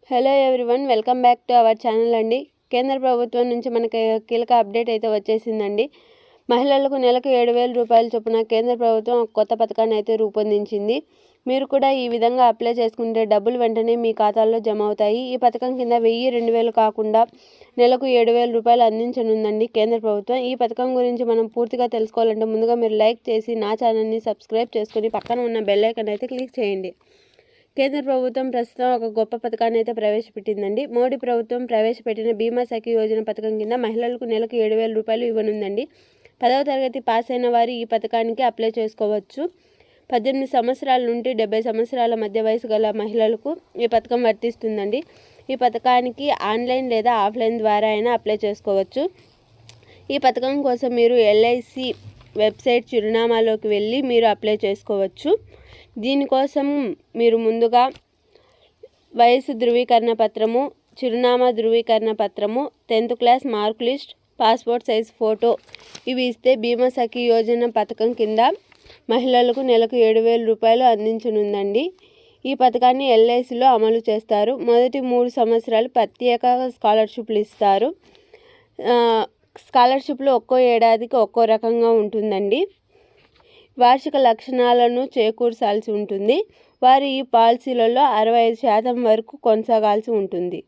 Hello everyone, welcome back to our channel అండి. కేంద్ర ప్రభుత్వం నుంచి మనకి కీలక అప్డేట్ అయితే వచ్చేసిందండి. మహిళలకు నెలకు 7,000 రూపాయల చొప్పున కేంద్ర ప్రభుత్వం ఒక కొత్త పథకాన్ని అయితే రూపొందించింది. మీరు కూడా ఈ విధంగా అప్లై చేసుకుంటే డబ్బులు వెంటనే మీ ఖాతాల్లో జమ అవుతాయి. ఈ పథకం కింద 1,000, 2,000 కాకుండా నెలకు 7,000 రూపాయలు అందించనుందండి కేంద్ర ప్రభుత్వం. ఈ పథకం గురించి మనం పూర్తిగా తెలుసుకోవాలంటే ముందుగా మీరు లైక్ చేసి నా ఛానల్ని సబ్స్క్రైబ్ చేసుకొని పక్కన ఉన్న బెల్ ఐకాన్ అయితే క్లిక్ చేయండి. కేంద్ర ప్రభుత్వం ప్రస్తుతం ఒక గొప్ప పథకాన్ని అయితే ప్రవేశపెట్టిందండి. మోడీ ప్రభుత్వం ప్రవేశపెట్టిన బీమా సఖి యోజన పథకం కింద మహిళలకు నెలకు 7,000 రూపాయలు ఇవ్వనుందండి. 10వ తరగతి పాస్ అయిన వారు ఈ పథకానికి అప్లై చేసుకోవచ్చు. 18 సంవత్సరాల నుండి 70 సంవత్సరాల మధ్య వయసు గల మహిళలకు ఈ పథకం వర్తిస్తుందండి. ఈ పథకానికి ఆన్లైన్ లేదా ఆఫ్లైన్ ద్వారా అయినా అప్లై చేసుకోవచ్చు. ఈ పథకం కోసం మీరు LIC వెబ్సైట్ చిరునామాలోకి వెళ్ళి మీరు అప్లై చేసుకోవచ్చు. దీనికోసం మీరు ముందుగా వయసు ధృవీకరణ పత్రము, చిరునామా ధృవీకరణ పత్రము, 10th class mark list, passport size photo ఇవి ఇస్తే బీమా సఖి యోజన పథకం కింద మహిళలకు నెలకు 7,000 రూపాయలు అందించనుందండి. ఈ పథకాన్ని LICలో అమలు చేస్తారు. మొదటి 3 సంవత్సరాలు ప్రత్యేక స్కాలర్షిప్లు ఇస్తారు. స్కాలర్షిప్లు ఒక్కో ఏడాదికి ఒక్కో రకంగా ఉంటుందండి. వార్షిక లక్షణాలను చేకూర్చాల్సి ఉంటుంది. వారు ఈ పాలసీలలో 65% వరకు కొనసాగాల్సి ఉంటుంది.